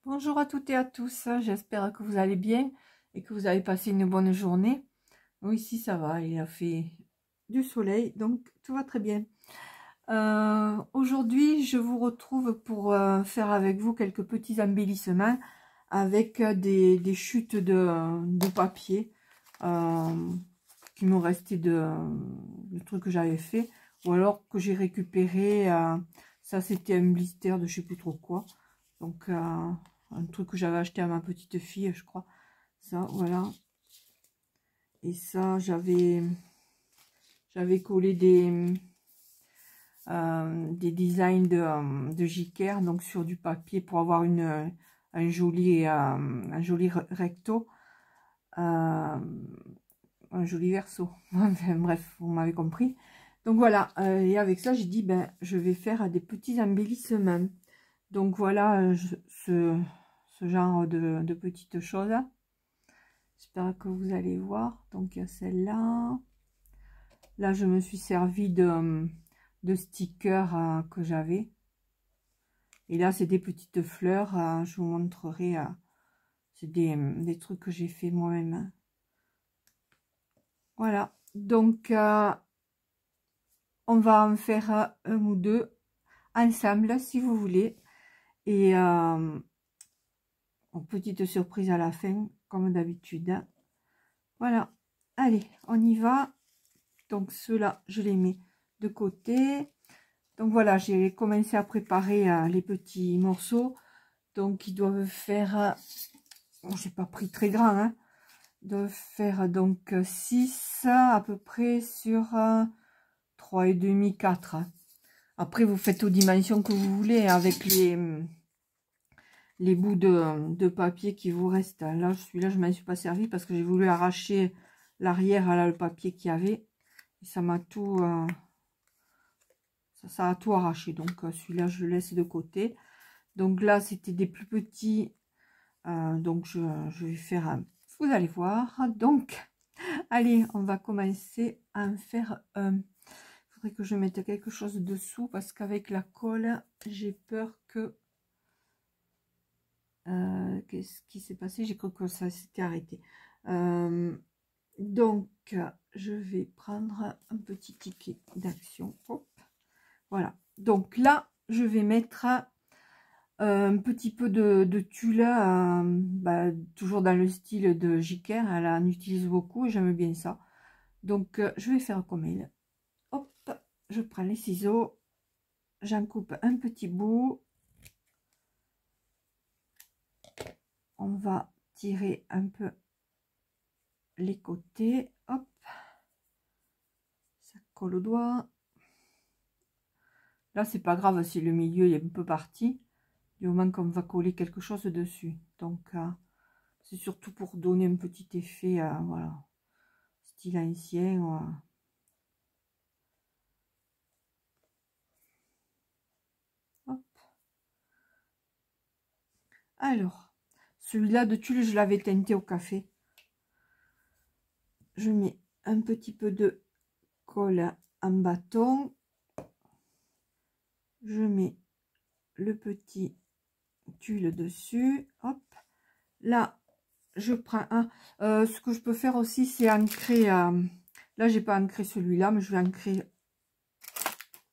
Bonjour à toutes et à tous, j'espère que vous allez bien et que vous avez passé une bonne journée. Nous ici ça va, il a fait du soleil, donc tout va très bien. Aujourd'hui je vous retrouve pour faire avec vous quelques petits embellissements avec des chutes de papier qui m'ont resté de trucs que j'avais fait ou alors que j'ai récupéré. Ça c'était un blister de je sais plus trop quoi, donc un truc que j'avais acheté à ma petite fille, je crois. Ça, voilà. Et ça, j'avais collé des designs de Jiker, donc sur du papier pour avoir un joli recto, un joli verso. Enfin, bref, vous m'avez compris. Donc voilà, et avec ça, j'ai dit, ben, je vais faire des petits embellissements. Donc voilà ce genre de petites choses. J'espère que vous allez voir. Donc il y a celle-là. Là, je me suis servi de stickers que j'avais. Et là, c'est des petites fleurs. Je vous montrerai. C'est des trucs que j'ai fait moi-même. Voilà. Donc, on va en faire un ou deux ensemble, si vous voulez. Et petite surprise à la fin, comme d'habitude. Voilà. Allez, on y va. Donc ceux-là, je les mets de côté. Donc voilà, j'ai commencé à préparer les petits morceaux. Donc ils doivent faire, bon, j'ai pas pris très grand, hein, ils doivent faire donc 6 à peu près sur 3,5, 4. Après vous faites aux dimensions que vous voulez avec les bouts de papier qui vous restent. Là, celui-là, je m'en suis pas servi parce que j'ai voulu arracher l'arrière, là, le papier qu'il y avait. Et ça m'a tout... ça a tout arraché, donc celui-là je le laisse de côté. Donc là c'était des plus petits, donc je vais faire un, vous allez voir. Donc allez, on va commencer à en faire un. Il faudrait que je mette quelque chose dessous parce qu'avec la colle j'ai peur que qu'est-ce qui s'est passé, j'ai cru que ça s'était arrêté. Donc je vais prendre un petit ticket d'action. Voilà, donc là je vais mettre un petit peu de tulle, bah, toujours dans le style de Jiker. Elle en utilise beaucoup et j'aime bien ça. Donc je vais faire comme elle. Hop, je prends les ciseaux, j'en coupe un petit bout. On va tirer un peu les côtés. Hop, ça colle au doigt. Là c'est pas grave si le milieu est un peu parti, du moment qu'on va coller quelque chose dessus. Donc c'est surtout pour donner un petit effet, voilà, style ancien. Hop. Alors, celui-là de tulle, je l'avais teinté au café. Je mets un petit peu de colle en bâton. Je mets le petit tulle dessus. Hop. Là, je prends un. Ce que je peux faire aussi, c'est ancrer. Là, j'ai pas ancré celui-là, mais je vais ancrer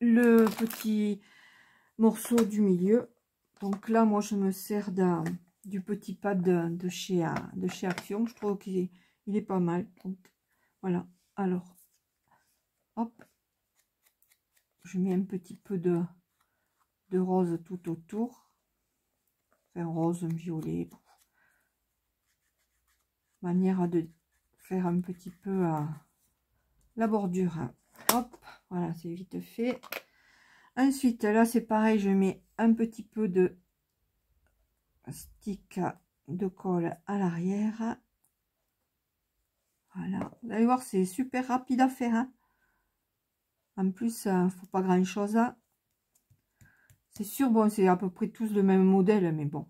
le petit morceau du milieu. Donc là, moi, je me sers du petit pad de chez Action. Je trouve qu'il est pas mal. Donc, voilà. Alors, hop. Je mets un petit peu de rose tout autour. Enfin, rose, violet. Manière de faire un petit peu la bordure. Hop, voilà, c'est vite fait. Ensuite, là, c'est pareil. Je mets un petit peu de stick de colle à l'arrière. Voilà, vous allez voir, c'est super rapide à faire, hein. En plus, faut pas grand chose. C'est sûr, bon, c'est à peu près tous le même modèle, mais bon,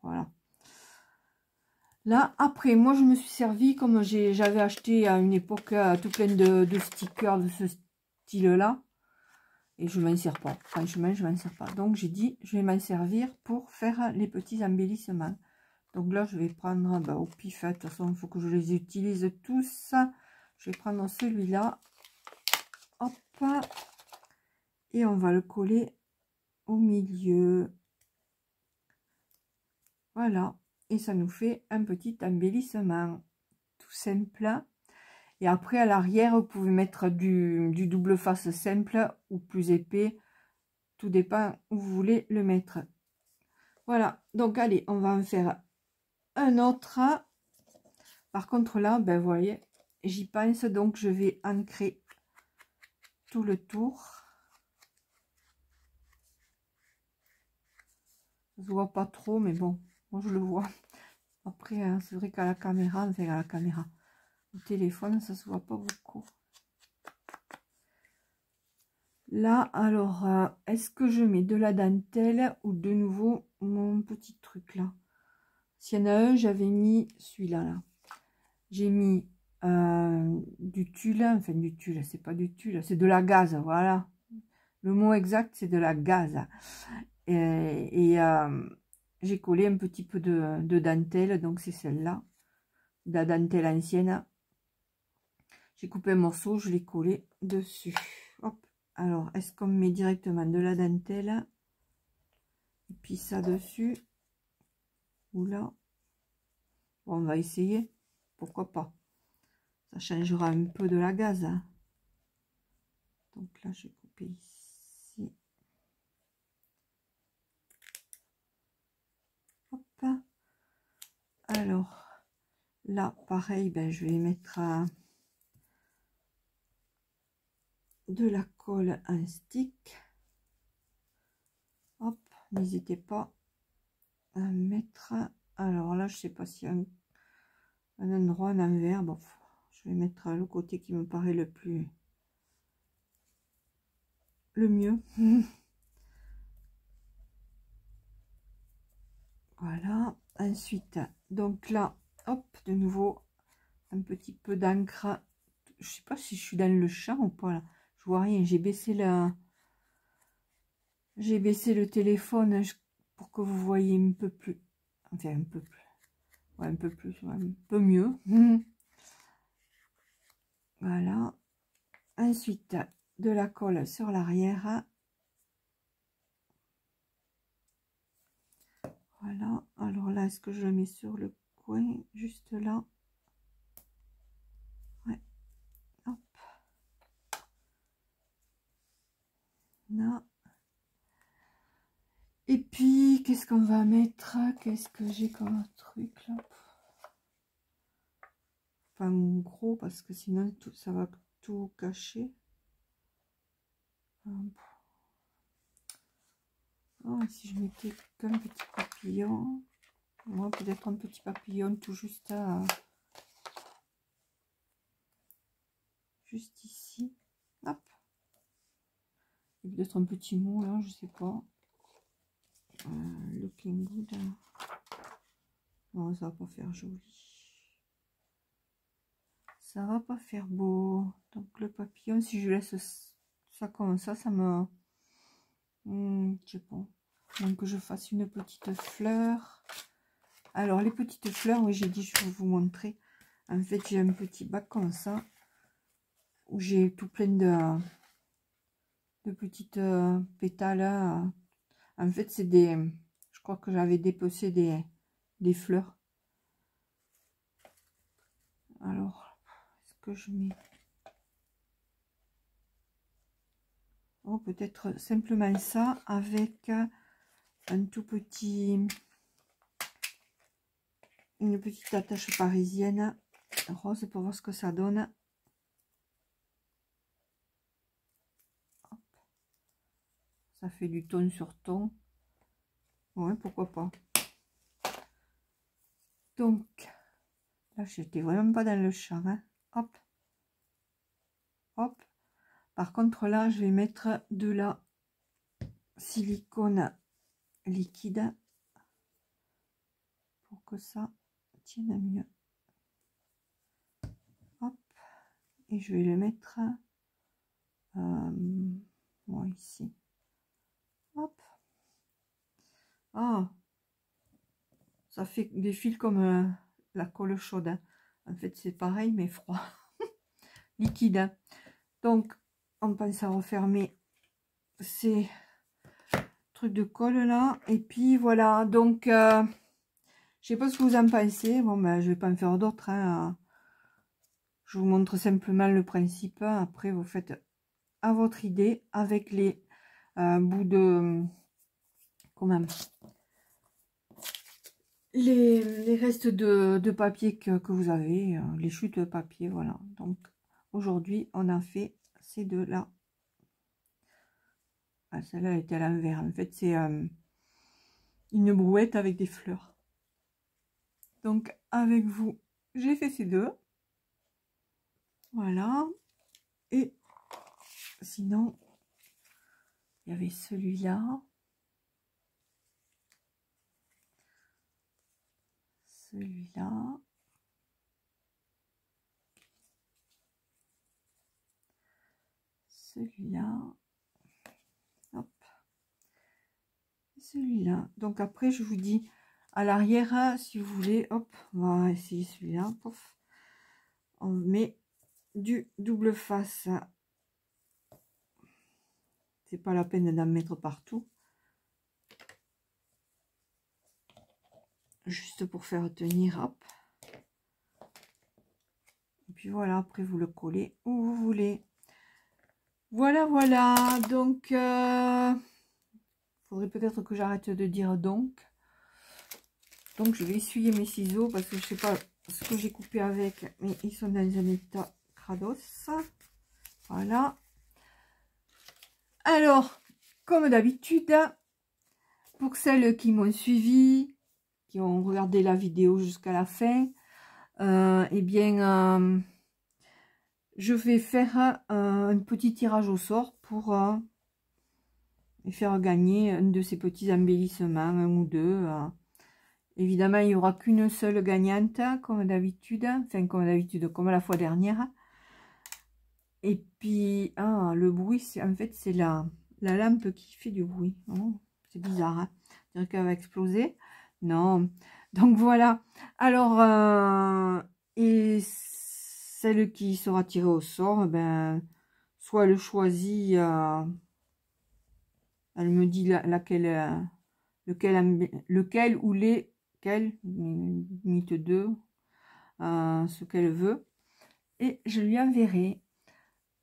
voilà. Là, après, moi, je me suis servi, comme j'avais acheté à une époque tout plein de stickers de ce style-là. Et je m'en sers pas. Franchement, je m'en sers pas. Donc, j'ai dit, je vais m'en servir pour faire les petits embellissements. Donc là, je vais prendre au pif. De toute façon, il faut que je les utilise tous. Je vais prendre celui-là. Hop. Et on va le coller au milieu. Voilà. Et ça nous fait un petit embellissement. Tout simple. Et après, à l'arrière, vous pouvez mettre du double face simple ou plus épais. Tout dépend où vous voulez le mettre. Voilà. Donc, allez, on va en faire un autre. Par contre, là, ben, vous voyez, j'y pense. Donc, je vais ancrer tout le tour. Ça se voit pas trop, mais bon, moi, je le vois. Après, hein, c'est vrai qu'à la caméra, enfin, à la caméra, au téléphone, ça se voit pas beaucoup. Là, alors, est-ce que je mets de la dentelle ou de nouveau mon petit truc là? S'il y en a un, j'avais mis celui-là. Là. J'ai mis du tulle, enfin du tulle, c'est pas du tulle, c'est de la gaze, voilà. Le mot exact, c'est de la gaze. Et j'ai collé un petit peu de dentelle, donc c'est celle-là, de la dentelle ancienne. J'ai coupé un morceau, je l'ai collé dessus. Hop. Alors, est-ce qu'on met directement de la dentelle et puis ça dessus ou là? Bon, on va essayer, pourquoi pas. Ça changera un peu de la gaze. Hein. Donc là, je vais couper ici. Hop. Alors, là, pareil, ben, je vais mettre de la colle en stick. Hop, n'hésitez pas à mettre. Alors là, je sais pas s'il y a un endroit, un envers. Bon, je vais mettre le côté qui me paraît le mieux. Voilà. Ensuite, donc là, hop, de nouveau, un petit peu d'encre. Je sais pas si je suis dans le champ ou pas là. Je vois rien. J'ai baissé le téléphone pour que vous voyez un peu plus. Enfin, un peu plus. Ouais, un peu plus, ouais, un peu mieux. Voilà. Ensuite, de la colle sur l'arrière. Voilà. Alors là, est-ce que je le mets sur le coin, juste là? Ouais. Hop. Là. Et puis, qu'est-ce qu'on va mettre? Qu'est-ce que j'ai comme truc là? Enfin, gros, parce que sinon, tout, ça va tout cacher. Oh, si je mettais qu'un petit papillon. Moi, peut-être un petit papillon tout juste juste ici. Hop. Et peut-être un petit mot là, je sais pas. Looking good. Non, ça va pas faire joli. Ça va pas faire beau. Donc le papillon, si je laisse ça comme ça me... je sais pas. Donc que je fasse une petite fleur. Alors les petites fleurs, oui j'ai dit je vais vous montrer. En fait j'ai un petit bac comme ça. Où j'ai tout plein de petites pétales. En fait c'est des... Je crois que j'avais dépecé des fleurs. Alors, est-ce que je mets... Oh, peut-être simplement ça avec un tout petit... Une petite attache parisienne rose pour voir ce que ça donne. Hop. Ça fait du ton sur ton. Ouais, pourquoi pas. Donc, là, j'étais vraiment pas dans le champ. Hein. Hop. Hop. Par contre, là, je vais mettre de la silicone liquide pour que ça tienne mieux. Hop. Et je vais le mettre moi ici. Hop. Ah, ça fait des fils comme la colle chaude, hein. En fait c'est pareil mais froid. Liquide, hein. Donc on pense à refermer ces trucs de colle là, et puis voilà. Donc je sais pas ce que vous en pensez. Bon ben je vais pas en faire d'autres, hein. Je vous montre simplement le principe, après vous faites à votre idée avec les bouts de comment, les restes de papier que vous avez, les chutes de papier. Voilà, donc aujourd'hui on a fait ces deux là. Ah, celle-là était à l'envers, en fait c'est une brouette avec des fleurs. Donc avec vous j'ai fait ces deux, voilà. Et sinon il y avait celui-là, celui-là, celui-là, hop, celui-là. Donc après je vous dis à l'arrière, si vous voulez, hop, on va essayer celui-là, pof, on met du double face, c'est pas la peine d'en mettre partout, juste pour faire tenir, hop, et puis voilà, après vous le collez où vous voulez. Voilà, voilà, donc faudrait peut-être que j'arrête de dire donc je vais essuyer mes ciseaux parce que je sais pas ce que j'ai coupé avec, mais ils sont dans un état crados. Voilà. Alors, comme d'habitude, pour celles qui m'ont suivi, qui ont regardé la vidéo jusqu'à la fin, eh bien, je vais faire un petit tirage au sort pour faire gagner un de ces petits embellissements, un ou deux. Évidemment, il n'y aura qu'une seule gagnante, comme d'habitude, enfin comme d'habitude, comme la fois dernière. Et puis, ah, le bruit, en fait, c'est la lampe qui fait du bruit. Oh, c'est bizarre, hein. Je dirais qu'elle va exploser. Non. Donc voilà. Alors, et celle qui sera tirée au sort, ben, soit elle choisit, elle me dit laquelle, lequel ou lesquels, limite 2, ce qu'elle veut. Et je lui enverrai.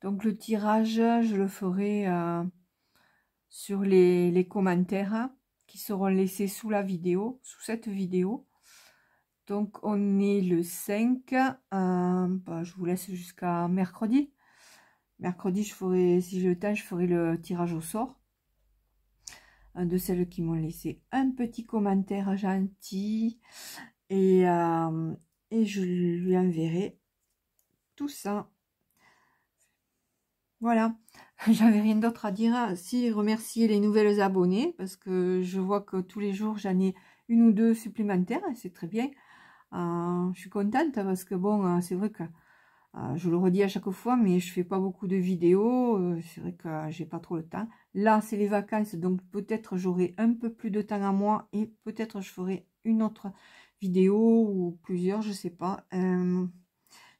Donc le tirage, je le ferai sur les commentaires qui seront laissés sous la vidéo, sous cette vidéo. Donc on est le 5, bah, je vous laisse jusqu'à mercredi. Mercredi, je ferai, si j'ai le temps, je ferai le tirage au sort de celles qui m'ont laissé un petit commentaire gentil. Et je lui enverrai tout ça. Voilà, j'avais rien d'autre à dire, si remercier les nouvelles abonnées, parce que je vois que tous les jours j'en ai une ou deux supplémentaires, c'est très bien. Je suis contente parce que bon, c'est vrai que je le redis à chaque fois, mais je fais pas beaucoup de vidéos, c'est vrai que j'ai pas trop le temps. Là c'est les vacances, donc peut-être j'aurai un peu plus de temps à moi et peut-être je ferai une autre vidéo ou plusieurs, je sais pas.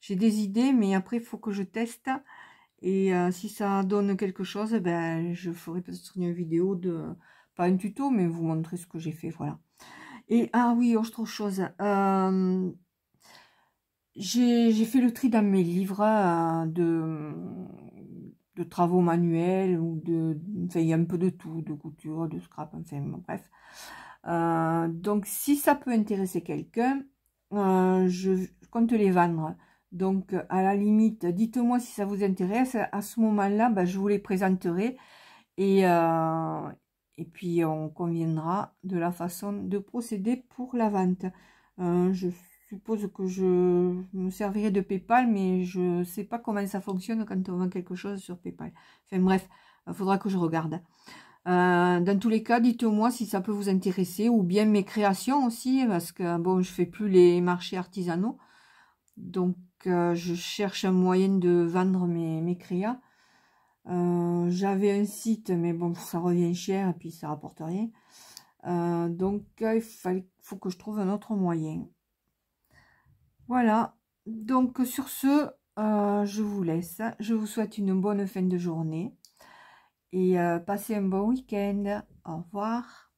J'ai des idées, mais après il faut que je teste. Et si ça donne quelque chose, ben, je ferai peut-être une vidéo de, pas un tuto, mais vous montrer ce que j'ai fait, voilà. Et, ah oui, autre chose, j'ai fait le tri dans mes livres de travaux manuels, ou enfin, il y a un peu de tout, de couture, de scrap, enfin, bref. Donc, si ça peut intéresser quelqu'un, je compte les vendre. Donc, à la limite, dites-moi si ça vous intéresse. À ce moment-là, ben, je vous les présenterai. Et puis, on conviendra de la façon de procéder pour la vente. Je suppose que je me servirai de PayPal, mais je ne sais pas comment ça fonctionne quand on vend quelque chose sur PayPal. Enfin bref, il faudra que je regarde. Dans tous les cas, dites-moi si ça peut vous intéresser, ou bien mes créations aussi, parce que bon, je fais plus les marchés artisanaux. Donc, je cherche un moyen de vendre mes créas. J'avais un site, mais bon, ça revient cher et puis ça rapporte rien. Donc, faut que je trouve un autre moyen. Voilà. Donc, sur ce, je vous laisse. Je vous souhaite une bonne fin de journée. Et passez un bon week-end. Au revoir.